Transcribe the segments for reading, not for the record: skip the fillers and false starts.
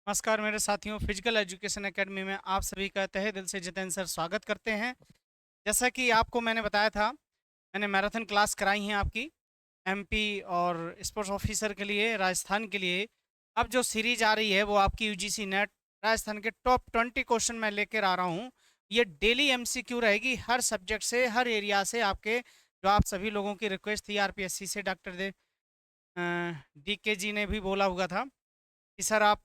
नमस्कार मेरे साथियों, फिजिकल एजुकेशन एकेडमी में आप सभी का तहे दिल से जितेंद्र सर स्वागत करते हैं। जैसा कि आपको मैंने बताया था, मैंने मैराथन क्लास कराई हैं आपकी एमपी और स्पोर्ट्स ऑफिसर के लिए, राजस्थान के लिए। अब जो सीरीज आ रही है वो आपकी यूजीसी नेट राजस्थान के टॉप 20 क्वेश्चन मैं लेकर आ रहा हूँ। ये डेली एमसीक्यू रहेगी, हर सब्जेक्ट से, हर एरिया से आपके, जो आप सभी लोगों की रिक्वेस्ट थी आरपीएससी से। डॉक्टर देव डीके जी ने भी बोला हुआ था कि सर आप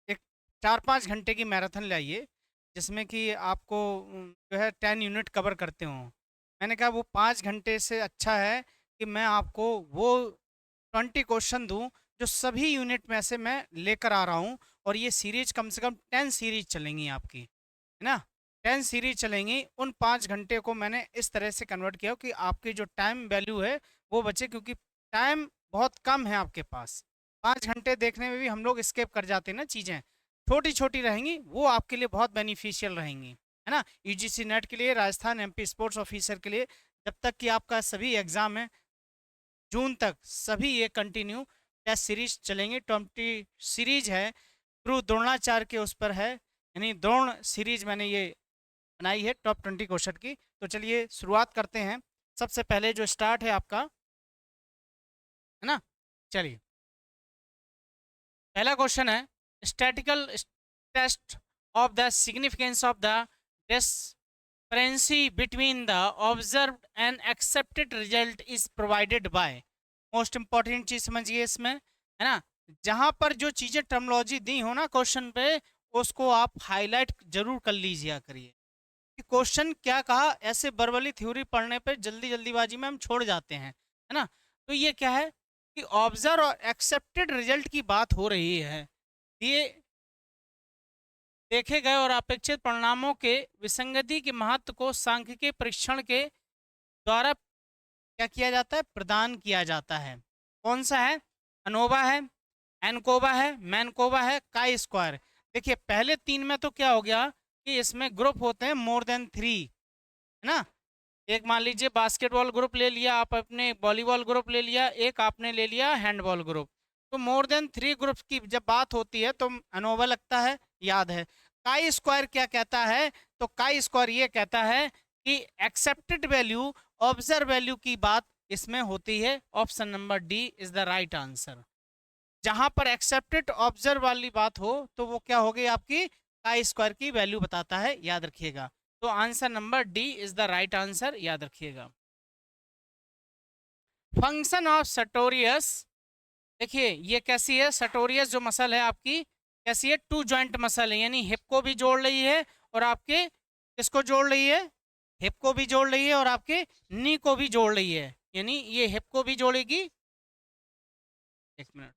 एक 4-5 घंटे की मैराथन लाइए जिसमें कि आपको जो है 10 यूनिट कवर करते हों। मैंने कहा वो 5 घंटे से अच्छा है कि मैं आपको वो 20 क्वेश्चन दूं जो सभी यूनिट में से मैं लेकर आ रहा हूं। और ये सीरीज कम से कम 10 सीरीज चलेंगी आपकी, है ना। 10 सीरीज चलेंगी। उन 5 घंटे को मैंने इस तरह से कन्वर्ट किया कि आपकी जो टाइम वैल्यू है वो बचे, क्योंकि टाइम बहुत कम है आपके पास। 5 घंटे देखने में भी हम लोग स्केप कर जाते हैं ना, चीज़ें छोटी छोटी रहेंगी, वो आपके लिए बहुत बेनिफिशियल रहेंगी, है ना। यूजीसी नेट के लिए, राजस्थान एमपी स्पोर्ट्स ऑफिसर के लिए, जब तक कि आपका सभी एग्जाम है जून तक, सभी ये कंटिन्यू टेस्ट सीरीज चलेंगे। 20 सीरीज है, गुरु द्रोणाचार्य के उस पर है, यानी द्रोण सीरीज मैंने ये बनाई है टॉप 20 क्वेश्चन की। तो चलिए शुरुआत करते हैं। सबसे पहले जो स्टार्ट है आपका, है ना। चलिए, पहला क्वेश्चन है, statistical test of the significance of the discrepancy between the observed and expected result is provided by. Most important चीज समझिए इसमें, है ना। जहां पर जो चीजें टर्मोलॉजी दी हो ना क्वेश्चन पे, उसको आप हाईलाइट जरूर कर लीजिए करिए कि क्वेश्चन क्या कहा। ऐसे बर्बली थ्योरी पढ़ने पे जल्दीबाजी में हम छोड़ जाते हैं, है ना। तो ये क्या है कि ऑब्जर्व और एक्सेप्टेड रिजल्ट की बात हो रही है। ये देखे गए और अपेक्षित परिणामों के विसंगति के महत्व को सांख्यिकीय परीक्षण के द्वारा क्या किया जाता है, प्रदान किया जाता है। कौन सा है? अनोवा है, एनकोवा है, मैनकोवा है, काई स्क्वायर। देखिए पहले तीन में तो क्या हो गया कि इसमें ग्रुप होते हैं मोर देन 3, है ना। एक मान लीजिए बास्केटबॉल ग्रुप ले लिया, आप अपने वॉलीबॉल ग्रुप ले लिया, एक आपने ले लिया हैंडबॉल ग्रुप। तो मोर देन 3 ग्रुप की जब बात होती है तो अनोवा लगता है, याद है। काई स्क्वायर क्या कहता है? तो काई स्क्वायर ये कहता है कि एक्सेप्टेड वैल्यू, ऑब्जर्व वैल्यू की बात इसमें होती है। Option number D is the right answer. जहां पर एक्सेप्टेड ऑब्जर्व वाली बात हो तो वो क्या हो गई आपकी, काई स्क्वायर की वैल्यू बताता है, याद रखिएगा। तो answer number D is the right answer, याद रखिएगा। फंक्शन ऑफ सटोरियस, देखिए ये कैसी है, सटोरियस जो मसल है आपकी कैसी है, टू जॉइंट मसल है, यानी हिप को भी जोड़ रही है और आपके किसको जोड़ रही है, हिप को भी जोड़ रही है और आपके नी को भी जोड़ रही है। यानी ये हिप को भी जोड़ेगी, एक मिनट,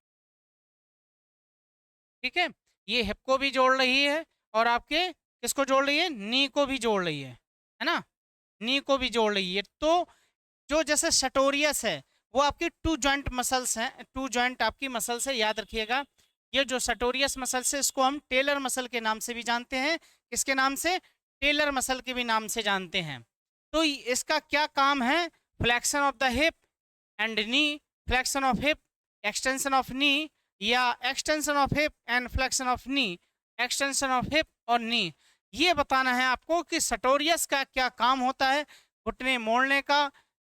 ठीक है। ये हिप को भी जोड़ रही है और आपके किसको जोड़ रही है, नी को भी जोड़ रही है ना, नी को भी जोड़ रही है। तो जो जैसे सटोरियस है वो आपकी टू जॉइंट मसल्स हैं, टू जॉइंट आपकी मसल्स है, याद रखिएगा। ये जो सटोरियस मसल्स है इसको हम टेलर मसल के नाम से भी जानते हैं। किसके नाम से? टेलर मसल के भी नाम से जानते हैं। तो इसका क्या काम है? Flexion of the hip and knee, flexion of hip, extension of knee, या extension of hip and flexion of knee, extension of hip और नी। ये बताना है आपको कि सटोरियस का क्या काम होता है, घुटने मोड़ने का।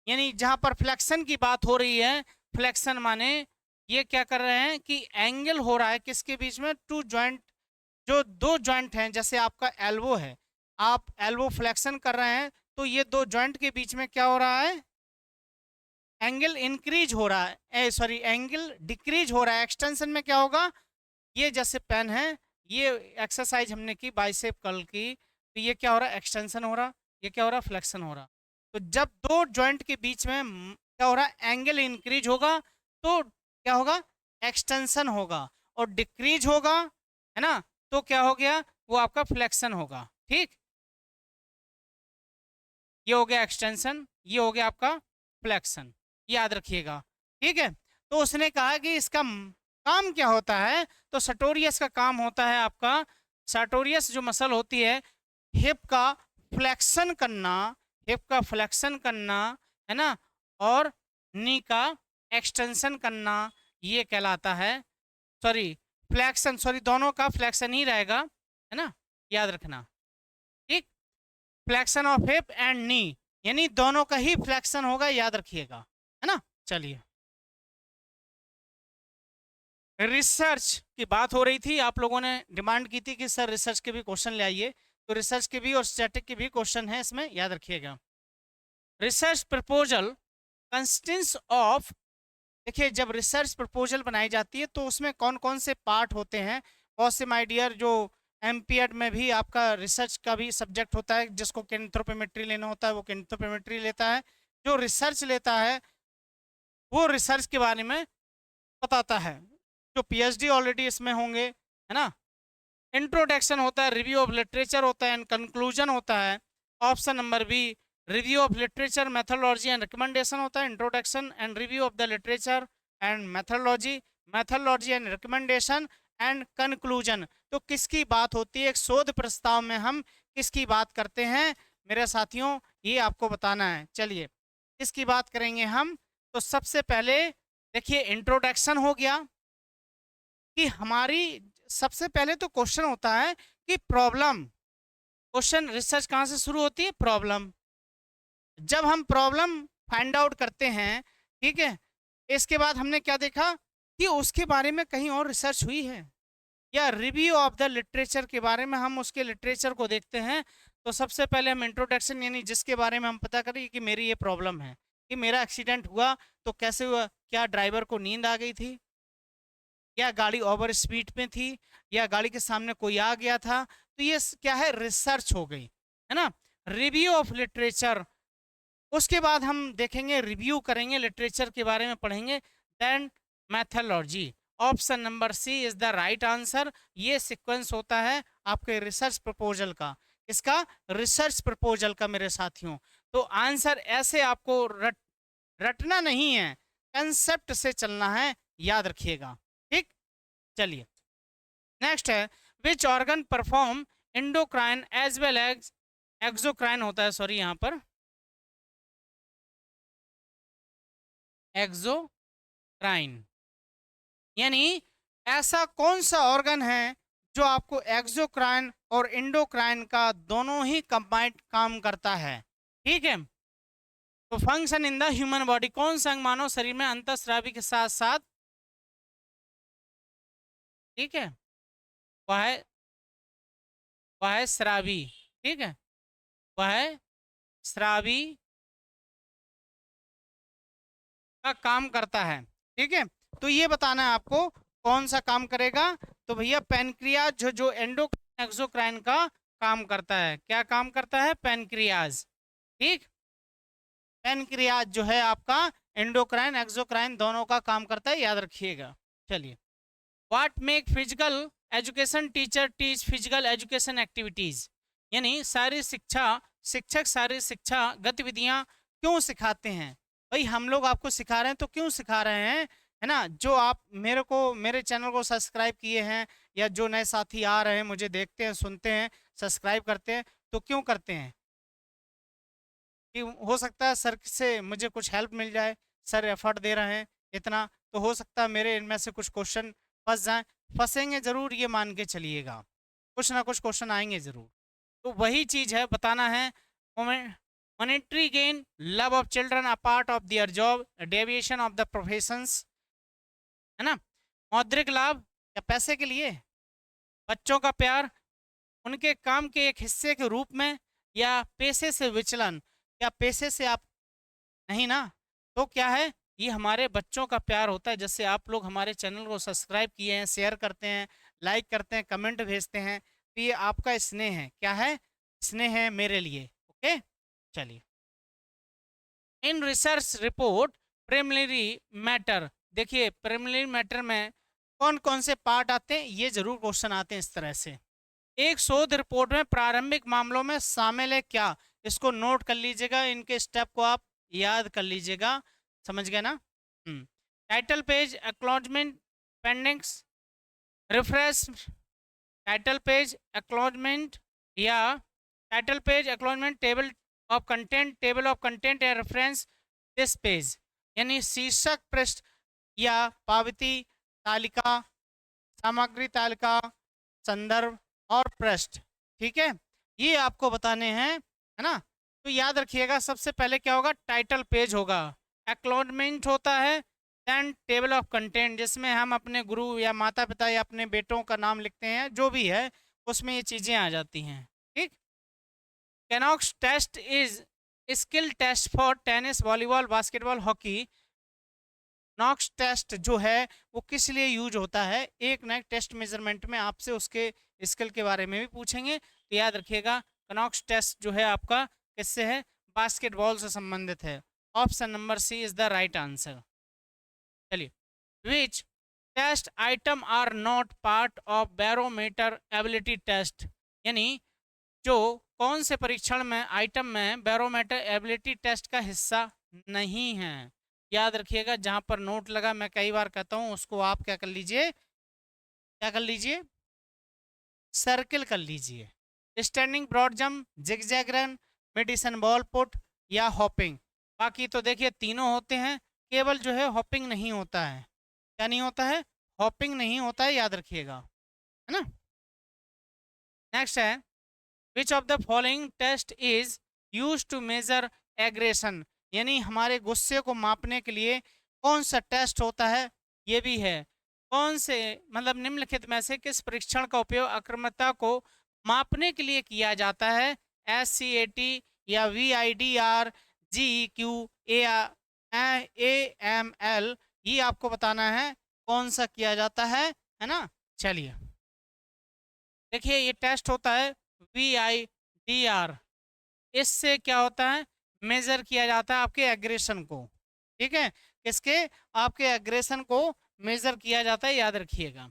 यानी जहां पर फ्लेक्शन की बात हो रही है, फ्लेक्शन माने ये क्या कर रहे हैं कि एंगल हो रहा है किसके बीच में, टू जॉइंट, जो दो जॉइंट हैं। जैसे आपका एल्बो है, आप एल्बो फ्लेक्शन कर रहे हैं तो ये दो जॉइंट के बीच में क्या हो रहा है, एंगल इंक्रीज हो रहा है, सॉरी एंगल डिक्रीज हो रहा है। एक्सटेंशन में क्या होगा, ये जैसे पेन है, ये एक्सरसाइज हमने की बाइसेप कर्ल की, तो ये क्या हो रहा है, एक्सटेंशन हो रहा, ये क्या हो रहा, फ्लेक्शन हो रहा। तो जब दो जॉइंट के बीच में क्या हो रहा है, एंगल इंक्रीज होगा तो क्या होगा, एक्सटेंशन होगा। और डिक्रीज होगा, है ना, तो क्या हो गया, वो आपका फ्लेक्शन होगा। ठीक, ये हो गया एक्सटेंशन, ये हो गया आपका फ्लेक्शन, याद रखिएगा। ठीक है। तो उसने कहा कि इसका काम क्या होता है, तो सटोरियस का काम होता है आपका, सटोरियस जो मसल होती है, हिप का फ्लेक्शन करना, हिप का फ्लेक्शन करना, है ना, और नी का एक्सटेंशन करना, ये कहलाता है, सॉरी, फ्लैक्शन, सॉरी दोनों का फ्लैक्शन ही रहेगा, है ना, याद रखना, ठीक। फ्लैक्शन ऑफ हिप एंड नी, यानी दोनों का ही फ्लैक्शन होगा, याद रखिएगा, है ना। चलिए, रिसर्च की बात हो रही थी, आप लोगों ने डिमांड की थी कि सर रिसर्च के भी क्वेश्चन ले आइए, तो रिसर्च के भी और स्टैटिक के भी क्वेश्चन है इसमें, याद रखिएगा। रिसर्च प्रपोजल कंसिस्ट्स ऑफ, देखिए जब रिसर्च प्रपोजल बनाई जाती है तो उसमें कौन कौन से पार्ट होते हैं। बहुत से माय डियर जो एमपीएड में भी आपका रिसर्च का भी सब्जेक्ट होता है, जिसको केंथ्रोपोमेट्री लेना होता है वो केंथ्रोपोमेट्री लेता है, जो रिसर्च लेता है वो रिसर्च के बारे में बताता है। जो पीएचडी ऑलरेडी इसमें होंगे, है ना। इंट्रोडक्शन होता है, रिव्यू ऑफ लिटरेचर होता है एंड कंक्लूजन होता है। Option number B, review of literature methodology and recommendation होता है। Introduction and review of the literature and methodology, methodology and recommendation and conclusion. तो किसकी बात होती है, एक शोध प्रस्ताव में हम किसकी बात करते हैं मेरे साथियों, ये आपको बताना है। चलिए किसकी बात करेंगे हम, तो सबसे पहले देखिए इंट्रोडक्शन हो गया कि हमारी, सबसे पहले तो क्वेश्चन होता है कि प्रॉब्लम, क्वेश्चन रिसर्च कहाँ से शुरू होती है, प्रॉब्लम। जब हम प्रॉब्लम फाइंड आउट करते हैं, ठीक है, इसके बाद हमने क्या देखा कि उसके बारे में कहीं और रिसर्च हुई है, या रिव्यू ऑफ द लिटरेचर के बारे में हम उसके लिटरेचर को देखते हैं। तो सबसे पहले हम इंट्रोडक्शन, यानी जिसके बारे में हम पता करें कि मेरी ये प्रॉब्लम है, कि मेरा एक्सीडेंट हुआ तो कैसे हुआ, क्या ड्राइवर को नींद आ गई थी, या गाड़ी ओवर स्पीड में थी, या गाड़ी के सामने कोई आ गया था। तो ये क्या है, रिसर्च हो गई, है ना। रिव्यू ऑफ लिटरेचर, उसके बाद हम देखेंगे, रिव्यू करेंगे लिटरेचर के बारे में पढ़ेंगे। Then methodology, option number C is the right answer. ये सीक्वेंस होता है आपके रिसर्च प्रपोजल का, इसका रिसर्च प्रपोजल का मेरे साथियों। तो आंसर ऐसे आपको रटना नहीं है, कंसेप्ट से चलना है, याद रखिएगा, ठीक। चलिए नेक्स्ट है, which organ perform endocrine as well as exocrine होता है, सॉरी यहाँ पर एक्सोक्राइन, यानी ऐसा कौन सा ऑर्गन है जो आपको एक्सोक्राइन और इंडोक्राइन का दोनों ही कंबाइंड काम करता है, ठीक है। तो function in the human body, कौन सा अंग मानव शरीर में अंतःस्रावी के साथ साथ, ठीक है, वह है, वह है स्रावी, ठीक है, वह है स्रावी का काम करता है, ठीक है। तो ये बताना है आपको कौन सा काम करेगा, तो भैया पेनक्रियाज जो एंडोक्राइन एक्सोक्राइन का काम करता है, क्या काम करता है, पेनक्रियाज, ठीक। पेनक्रियाज जो है आपका एंडोक्राइन एक्सोक्राइन दोनों का काम करता है, याद रखिएगा। चलिए, what make physical education teacher teach physical education activities, यानी सारी शिक्षा, शिक्षक सारी शिक्षा गतिविधियां क्यों सिखाते हैं। भाई हम लोग आपको सिखा रहे हैं तो क्यों सिखा रहे हैं, है ना। जो आप मेरे चैनल को सब्सक्राइब किए हैं, या जो नए साथी आ रहे हैं मुझे देखते हैं सुनते हैं सब्सक्राइब करते हैं, तो क्यों करते हैं, कि हो सकता है सर से मुझे कुछ हेल्प मिल जाए, सर एफर्ट दे रहे हैं इतना, तो हो सकता है मेरे इनमें से कुछ क्वेश्चन फंस जाएं, फंसेंगे जरूर, ये मान के चलिएगा, कुछ ना कुछ क्वेश्चन आएंगे जरूर। तो वही चीज है, बताना है। Monetary gain, love of children a part of their job, deviation of the professions, है ना। मौद्रिक लाभ, या पैसे के लिए, बच्चों का प्यार, उनके काम के एक हिस्से के रूप में, या पेशे से विचलन, या पेशे से आप नहीं ना, तो क्या है, ये हमारे बच्चों का प्यार होता है। जैसे आप लोग हमारे चैनल को सब्सक्राइब किए हैं, शेयर करते हैं, लाइक करते हैं, कमेंट भेजते हैं, तो ये आपका स्नेह है, क्या है, स्नेह है मेरे लिए, ओके। चलिए, in research report preliminary matter, देखिए प्रिलिमिनरी मैटर में कौन कौन से पार्ट आते हैं, ये जरूर क्वेश्चन आते हैं इस तरह से। एक शोध रिपोर्ट में प्रारंभिक मामलों में शामिल है क्या, इसको नोट कर लीजिएगा, इनके स्टेप को आप याद कर लीजिएगा, समझ गए ना। Title page, acknowledgement, pendings, refresh, title page acknowledgement, या title page acknowledgement, table of content या रेफरेंस दिस पेज, यानी शीर्षक पृष्ठ या पावती तालिका सामग्री तालिका, संदर्भ और पृष्ठ। ठीक है, ये आपको बताने हैं, है ना। तो याद रखिएगा, सबसे पहले क्या होगा, टाइटल पेज होगा, एक्नॉलेजमेंट होता है, देन टेबल ऑफ कंटेंट जिसमें हम अपने गुरु या माता पिता या अपने बेटों का नाम लिखते हैं, जो भी है उसमें ये चीज़ें आ जाती हैं। ठीक। Knox test is skill test for tennis, volleyball, basketball, hockey. Knox test जो है वो किस लिए यूज होता है, एक ना एक टेस्ट मेजरमेंट में आपसे उसके स्किल के बारे में भी पूछेंगे, तो याद रखिएगा कनॉक्स टेस्ट जो है आपका किससे है, बास्केटबॉल से संबंधित है। Option number C is the right answer. चलिए, which test item are not part of barometer ability test, यानी जो कौन से परीक्षण में आइटम में बैरोमीटर एबिलिटी टेस्ट का हिस्सा नहीं है। याद रखिएगा, जहां पर नोट लगा मैं कई बार कहता हूं उसको आप क्या कर लीजिए, क्या कर लीजिए, सर्किल कर लीजिए। Standing broad jump, zigzag run, medicine ball put या हॉपिंग। बाकी तो देखिए तीनों होते हैं, केवल जो है हॉपिंग नहीं होता है। क्या नहीं होता है, हॉपिंग नहीं होता है, याद रखिएगा, है ना। नेक्स्ट है, which of the following test is use to measure aggression, यानी हमारे गुस्से को मापने के लिए कौन सा टेस्ट होता है, ये भी है। कौन से मतलब निम्नलिखित में से किस परीक्षण का उपयोग आक्रामकता को मापने के लिए किया जाता है, SCAT या VIDR, GEQ, AML, ये आपको बताना है कौन सा किया जाता है ना। चलिए देखिए, ये टेस्ट होता है VIDR। इससे क्या होता है, मेजर किया जाता है आपके एग्रेशन को। ठीक है, किसके, आपके एग्रेशन को मेजर किया जाता है, याद रखिएगा।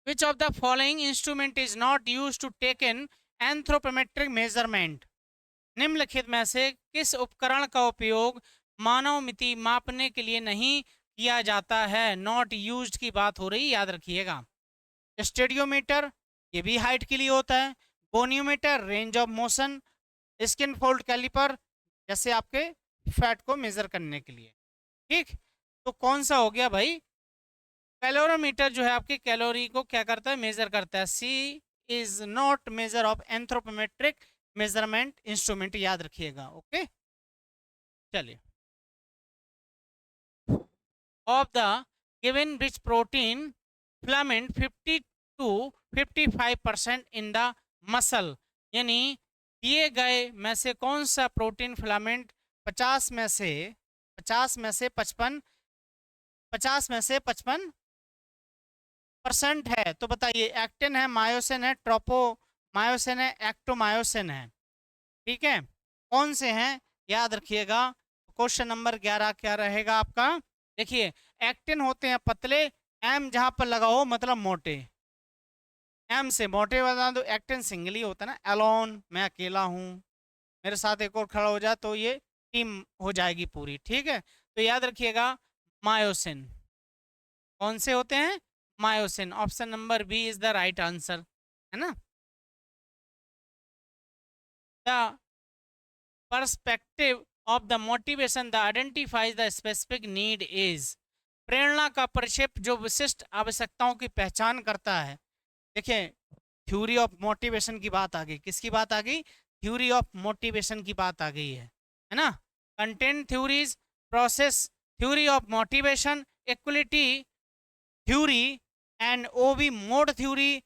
Which of the following instrument is not use to take in anthropometric measurement, निम्नलिखित में से किस उपकरण का उपयोग मानव मिति मापने के लिए नहीं किया जाता है, नॉट यूज्ड की बात हो रही, याद रखिएगा। स्टेडियोमीटर, ये भी हाइट के लिए होता है। Goniometer, range of motion. Skin fold caliper, जैसे आपके फैट को मेजर करने के लिए। ठीक, तो कौन सा हो गया भाई, कैलोरीमीटर जो है आपकी कैलोरी को क्या करता है, मेजर करता है। C is not measure of anthropometric measurement instrument, याद रखिएगा। ओके, चलिए, of the given which protein filament 50 to 55% in the muscle, यानी दिए गए में से कौन सा प्रोटीन फिलामेंट 50 में से 55 % है, तो बताइए एक्टिन है, मायोसिन है, ट्रोपोमायोसिन है, एक्टोमायोसिन है। ठीक है, कौन से हैं, याद रखिएगा। क्वेश्चन नंबर 11 क्या रहेगा आपका, देखिए एक्टिन होते हैं पतले, एम जहां पर लगा हो मतलब मोटे, एम से मोटे बता दो। एक्टिन सिंगल ही होता है ना, एलोन, मैं अकेला हूँ, मेरे साथ एक और खड़ा हो जाए तो ये टीम हो जाएगी पूरी। ठीक है, तो याद रखिएगा मायोसिन, कौन से होते हैं, myosin. Option number B is the right answer, है ना। The perspective of the motivation the identifies the specific need is, प्रेरणा का परिक्षेप जो विशिष्ट आवश्यकताओं की पहचान करता है। देखिए, थ्योरी ऑफ मोटिवेशन की बात आ गई, किसकी बात आ गई, थ्योरी ऑफ मोटिवेशन की बात आ गई है ना। Content theories, process theory of motivation, equality theory and OB mod theory,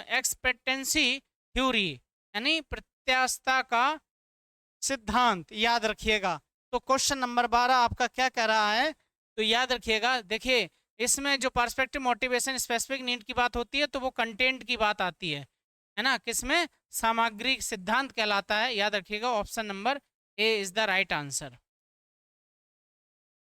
expectancy theory, यानी प्रत्याशा का सिद्धांत, याद रखिएगा। तो क्वेश्चन नंबर 12 आपका क्या कह रहा है, तो याद रखिएगा, देखिए इसमें जो पर्सपेक्टिव मोटिवेशन स्पेसिफिक नीड की बात होती है तो वो कंटेंट की बात आती है ना, किसमें, सामग्री सिद्धांत कहलाता है, याद रखिएगा। Option number A is the right answer.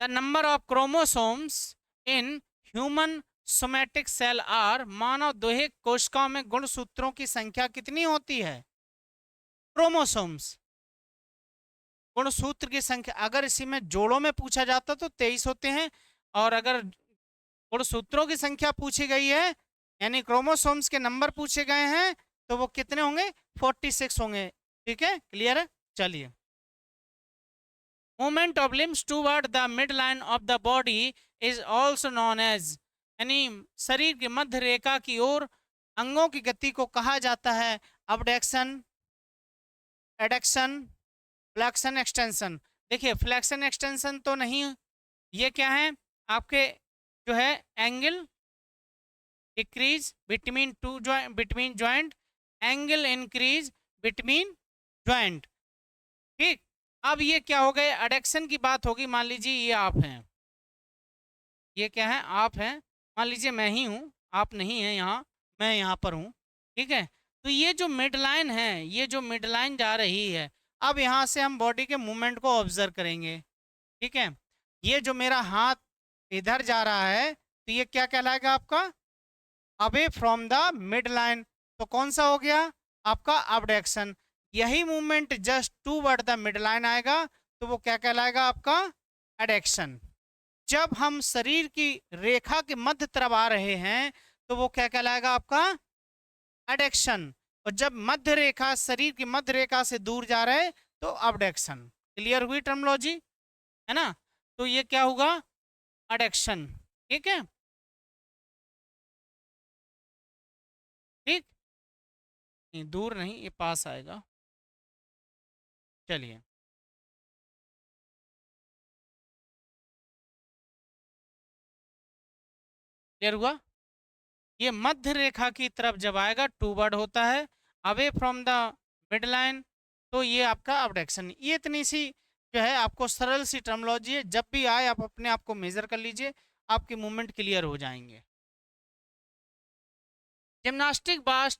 The number of chromosomes in human somatic cell are, मानव दैहिक कोशिकाओं में गुणसूत्रों की संख्या कितनी होती है, क्रोमोसोम्स, गुणसूत्र की संख्या। अगर इसी में जोड़ों में पूछा जाता तो 23 होते हैं, और अगर गुणसूत्रों की संख्या पूछी गई है यानी क्रोमोसोम्स के नंबर पूछे गए हैं तो वो कितने होंगे, 46 होंगे। ठीक है, क्लियर है। चलिए, movement of limbs toward the mid line of the body is also known as, यानी शरीर की मध्य रेखा की ओर अंगों की गति को कहा जाता है अबडक्शन, एडक्शन, फ्लेक्शन, एक्सटेंशन। देखिए फ्लेक्शन एक्सटेंशन तो नहीं, ये क्या है आपके जो है angle decrease between two joint, between joint, angle increase between joint. ठीक, अब ये क्या हो गए, एडक्शन की बात होगी। मान लीजिए ये आप हैं, ये क्या है आप हैं, मान लीजिए मैं ही हूँ, आप नहीं हैं यहाँ, मैं यहाँ पर हूँ। ठीक है, तो ये जो मिड लाइन है, ये जो मिड लाइन जा रही है, अब यहाँ से हम बॉडी के मूवमेंट को ऑब्जर्व करेंगे। ठीक है, ये जो मेरा हाथ इधर जा रहा है तो ये क्या कहलाएगा आपका, away from the mid line. तो कौन सा हो गया आपका अबडक्शन। यही movement just toward the mid line आएगा तो वो क्या कहलाएगा आपका एडक्शन। जब हम शरीर की रेखा के मध्य तरफ आ रहे हैं तो वो क्या कहलाएगा आपका एडक्शन, और जब मध्य रेखा शरीर की मध्य रेखा से दूर जा रहे हैं तो अबडक्शन। क्लियर हुई टर्मोलॉजी, है ना। तो ये क्या होगा एडक्शन। ठीक है, ठीक, नहीं दूर नहीं, ये पास आएगा। चलिए, क्लियर हुआ। ये मध्य रेखा की तरफ जब आएगा टू वर्ड होता है, away from the mid line, तो ये आपका अबडक्शन। ये इतनी सी जो है आपको सरल सी टर्मोलॉजी है, जब भी आए आप अपने आप को मेजर कर लीजिए, आपके मूवमेंट क्लियर हो जाएंगे। जिम्नास्टिक बाज,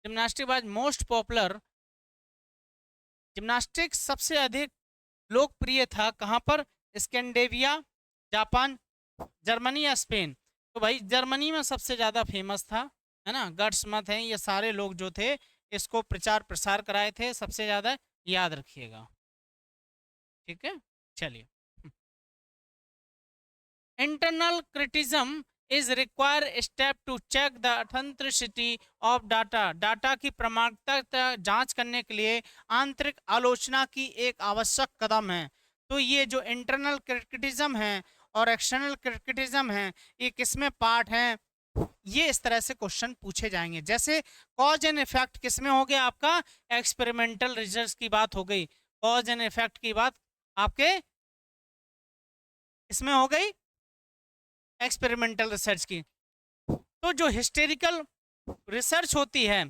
जिम्नास्टिक बाज मोस्ट पॉपुलर, जिम्नास्टिक सबसे अधिक लोकप्रिय था कहाँ पर, स्कैंडेविया, जापान, जर्मनी या स्पेन। तो भाई जर्मनी में सबसे ज़्यादा फेमस था, है ना। गट्समथ हैं ये सारे लोग जो थे इसको प्रचार प्रसार कराए थे सबसे ज़्यादा, याद रखिएगा। ठीक है, चलिए। Internal criticism is require step to check the authenticity of data, data की प्रामाणिकता जांच करने के लिए आंतरिक आलोचना की एक आवश्यक कदम है। तो ये जो इंटरनल क्रिटिसिज्म है और एक्सटर्नल क्रिटिसिज्म है, ये किसमें पार्ट है, ये इस तरह से क्वेश्चन पूछे जाएंगे। जैसे कॉज एंड इफेक्ट किसमें हो गया आपका, एक्सपेरिमेंटल रिजल्ट्स की बात हो गई, कॉज एंड इफेक्ट की बात आपके इसमें हो गई एक्सपेरिमेंटल रिसर्च की। तो जो हिस्टेरिकल रिसर्च होती है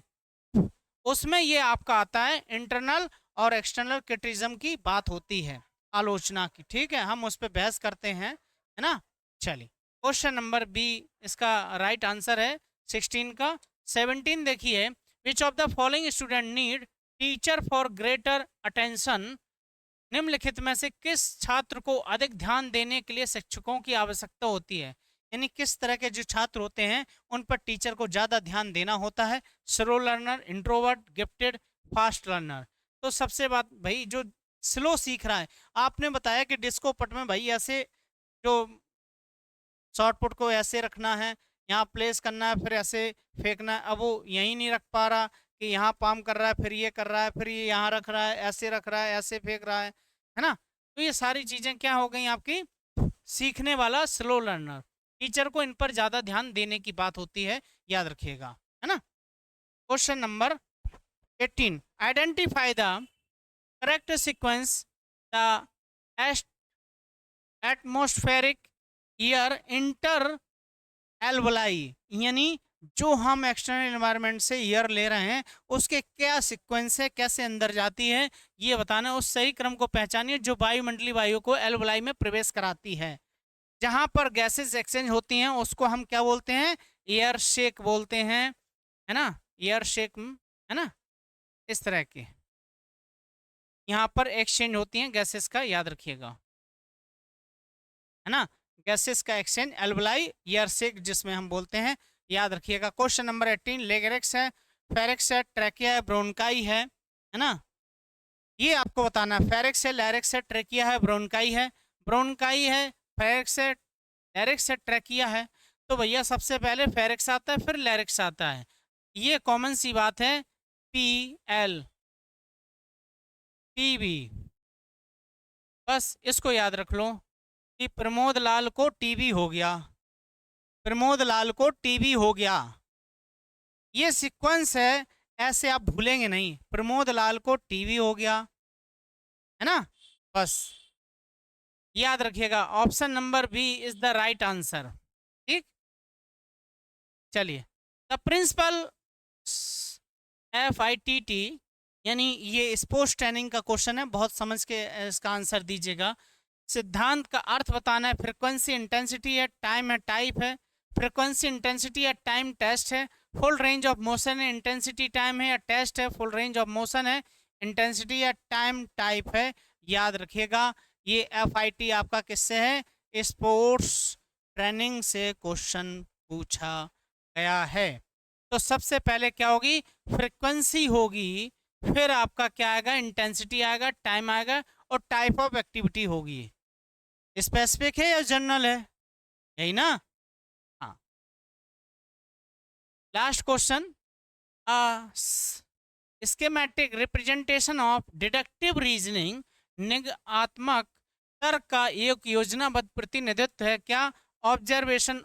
उसमें ये आपका आता है इंटरनल और एक्सटर्नल क्रिटिज्म की बात होती है, आलोचना की। ठीक है, हम उस पर बहस करते हैं, है ना। चलिए, क्वेश्चन नंबर बी इसका राइट आंसर है 16 का। 17 देखिए, विच of the following student need teacher for greater attention, निम्नलिखित में से किस छात्र को अधिक ध्यान देने के लिए शिक्षकों की आवश्यकता होती है, यानी किस तरह के जो छात्र होते हैं उन पर टीचर को ज़्यादा ध्यान देना होता है। Slow learner, introvert, gifted, fast learner. तो सबसे बात भाई जो स्लो सीख रहा है, आपने बताया कि डिस्को पट में भाई ऐसे जो शॉर्ट पुट को ऐसे रखना है, यहाँ प्लेस करना है, फिर ऐसे फेंकना है। अब वो यहीं नहीं रख पा रहा कि यहाँ पाम कर रहा है, फिर ये कर रहा है, फिर ये यहाँ रख रहा है, ऐसे रख रहा है, ऐसे फेंक रहा है ना। तो ये सारी चीज़ें क्या हो गई आपकी, सीखने वाला स्लो लर्नर। टीचर को इन पर ज़्यादा ध्यान देने की बात होती है, याद रखिएगा, है ना। Question number 18, identify the correct sequence the atmospheric year inter alveoli, यानी जो हम एक्सटर्नल एनवायरनमेंट से ईयर ले रहे हैं उसके क्या सीक्वेंस है, कैसे अंदर जाती है, ये बताना। उस सही क्रम को पहचानिए जो वायुमंडलीय वायु को एल्वलाई में प्रवेश कराती है। जहां पर गैसेस एक्सचेंज होती हैं उसको हम क्या बोलते हैं, एयर शेक बोलते हैं, है ना, एयर शेक, है ना। इस तरह के यहाँ पर एक्सचेंज होती हैं गैसेस का, याद रखिएगा, है ना। गैसेस का एक्सचेंज एल्वलाई, एयर शेक जिसमें हम बोलते हैं, याद रखिएगा। क्वेश्चन नंबर 18, लेगरेक्स है, फेरेक्स है, ट्रैकिया है, ब्रोनकाई है ना। ये आपको बताना है, फेरेक्स है, लैरिक्स है, ट्रैकिया है, ब्रोनकाई है। ब्रोनकाई है, फेरेक्स है, लैरिक्स है, ट्रैकिया है। तो भैया सबसे पहले फेरेक्स आता है, फिर लैरिक्स आता है, ये कॉमन सी बात है। पी एल, पी बी, बस इसको याद रख लो कि प्रमोद लाल को टीबी हो गया, प्रमोद लाल को टीबी हो गया। ये सीक्वेंस है, ऐसे आप भूलेंगे नहीं। प्रमोद लाल को टीबी हो गया, है ना। बस याद रखिएगा, option number B is the right answer. ठीक, चलिए। द प्रिंसिपल FITT, यानी ये स्पोर्ट्स ट्रेनिंग का क्वेश्चन है, बहुत समझ के इसका आंसर दीजिएगा। सिद्धांत का अर्थ बताना है। फ्रीक्वेंसी इंटेंसिटी है, टाइम है, टाइप है। फ्रीक्वेंसी इंटेंसिटी है, टाइम टेस्ट है। फुल रेंज ऑफ मोशन है, इंटेंसिटी टाइम है या टेस्ट है। फुल रेंज ऑफ मोशन है, इंटेंसिटी या टाइम टाइप है। याद रखिएगा, ये FIT आपका किससे है? स्पोर्ट्स ट्रेनिंग से क्वेश्चन पूछा गया है। तो सबसे पहले क्या होगी? फ्रीक्वेंसी होगी, फिर आपका क्या आएगा? इंटेंसिटी आएगा, टाइम आएगा और टाइप ऑफ एक्टिविटी होगी। स्पेसिफिक है या जनरल है? यही ना। हाँ, last question, schematic representation of deductive reasoning, निगमात्मक तर्क का एक योजनाबद्ध प्रतिनिधित्व है क्या? Observation,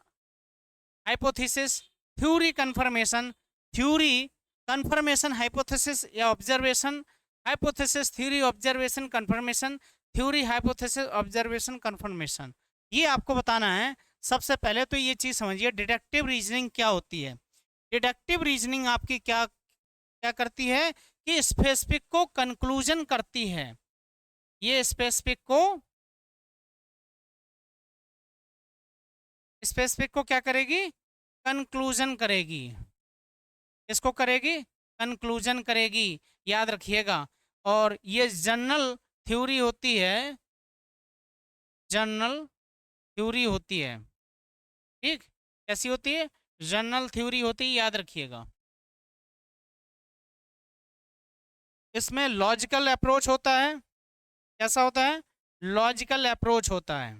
hypothesis, theory, confirmation. Theory, confirmation, hypothesis या observation. Hypothesis, theory, observation, confirmation. Theory, hypothesis, observation, confirmation. ये आपको बताना है। सबसे पहले तो ये चीज समझिए, डिडक्टिव रीजनिंग क्या होती है। डिडक्टिव रीजनिंग आपकी क्या क्या करती है कि स्पेसिफिक को कंक्लूजन करती है। ये स्पेसिफिक को क्या करेगी? कंक्लूजन करेगी। इसको करेगी, कंक्लूजन करेगी। याद रखिएगा। और ये जनरल थ्योरी होती है, जनरल थ्योरी होती है। ठीक, कैसी होती है? जनरल थ्योरी होती है, याद रखिएगा। इसमें लॉजिकल अप्रोच होता है। कैसा होता है? लॉजिकल अप्रोच होता है।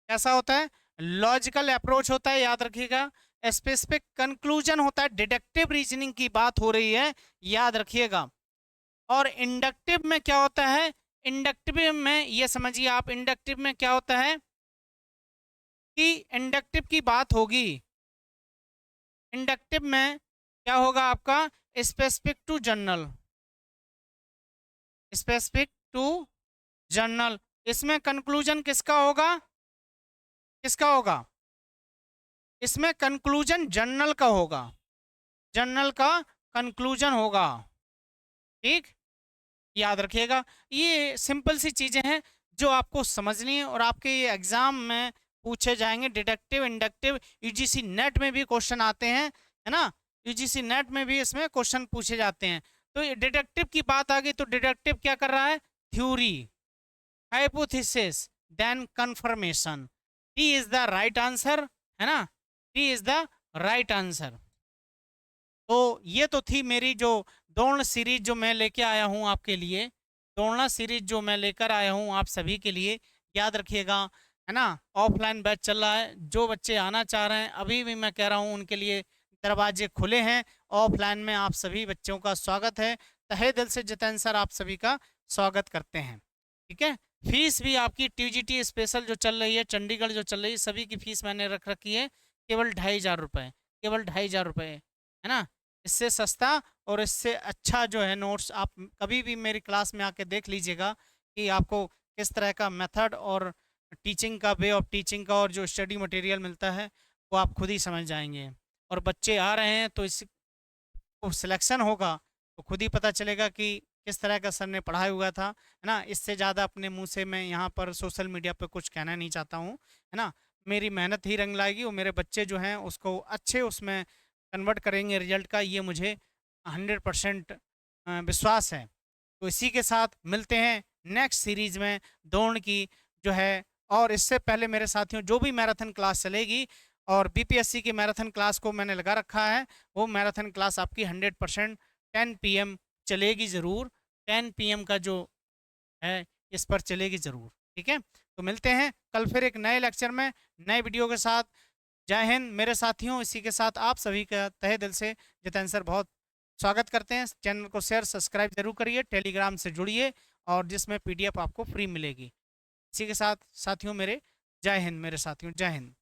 कैसा होता है? लॉजिकल अप्रोच होता है, याद रखिएगा। स्पेसिफिक कंक्लूजन होता है। डिडक्टिव रीजनिंग की बात हो रही है, याद रखिएगा। और इंडक्टिव में क्या होता है? इंडक्टिव में ये समझिए आप, इंडक्टिव में क्या होता है कि इंडक्टिव की बात होगी। इंडक्टिव में क्या होगा आपका? Specific to general, specific to general. इसमें कंक्लूजन किसका होगा? किसका होगा? इसमें कंक्लूजन जनरल का होगा, जनरल का कंक्लूजन होगा। ठीक, याद रखिएगा। ये सिंपल सी चीजें हैं जो आपको समझनी है और आपके ये एग्जाम में पूछे जाएंगे। डिडक्टिव, इंडक्टिव, यूजीसी नेट में भी क्वेश्चन आते हैं, है ना। यूजीसी नेट में भी इसमें क्वेश्चन पूछे जाते हैं। तो ये डिडक्टिव की बात आ गई, तो डिडक्टिव क्या कर रहा है? Theory, hypothesis, then confirmation. D is the right answer, है ना। D is the right answer. तो ये तो थी मेरी जो दौड़ सीरीज जो मैं लेके आया हूँ आपके लिए, दौड़ना सीरीज जो मैं लेकर आया हूँ आप सभी के लिए। याद रखिएगा, है ना। ऑफलाइन बैच चल रहा है, जो बच्चे आना चाह रहे हैं अभी भी मैं कह रहा हूँ उनके लिए दरवाजे खुले हैं। ऑफलाइन में आप सभी बच्चों का स्वागत है। तहे दिल से जितेंद्र सर आप सभी का स्वागत करते हैं। ठीक है। फीस भी आपकी TGT स्पेशल जो चल रही है, चंडीगढ़ जो चल रही है, सभी की फीस मैंने रख रखी है केवल 2500 रुपये, केवल 2500 रुपये, है ना। इससे सस्ता और इससे अच्छा जो है नोट्स आप कभी भी मेरी क्लास में आके देख लीजिएगा कि आपको किस तरह का मेथड और टीचिंग का, वे ऑफ टीचिंग का और जो स्टडी मटेरियल मिलता है वो आप खुद ही समझ जाएंगे। और बच्चे आ रहे हैं तो इस सिलेक्शन होगा तो खुद ही पता चलेगा कि किस तरह का सर ने पढ़ाया हुआ था, है ना। इससे ज़्यादा अपने मुंह से मैं यहाँ पर सोशल मीडिया पर कुछ कहना नहीं चाहता हूँ, है ना। मेरी मेहनत ही रंग लाएगी और मेरे बच्चे जो हैं उसको अच्छे उसमें कन्वर्ट करेंगे रिजल्ट का, ये मुझे 100% विश्वास है। तो इसी के साथ मिलते हैं नेक्स्ट सीरीज में दौड़ की जो है। और इससे पहले मेरे साथियों जो भी मैराथन क्लास चलेगी और BPSC की मैराथन क्लास को मैंने लगा रखा है, वो मैराथन क्लास आपकी 100% 10 PM चलेगी ज़रूर। 10 PM का जो है इस पर चलेगी ज़रूर। ठीक है। तो मिलते हैं कल फिर एक नए लेक्चर में नए वीडियो के साथ। जय हिंद मेरे साथियों। इसी के साथ आप सभी का तहे दिल से जितेंद्र सर बहुत स्वागत करते हैं। चैनल को शेयर सब्सक्राइब जरूर करिए, टेलीग्राम से जुड़िए और जिसमें पीडीएफ आपको फ्री मिलेगी। इसी के साथ साथियों मेरे जय हिंद, मेरे साथियों जय हिंद।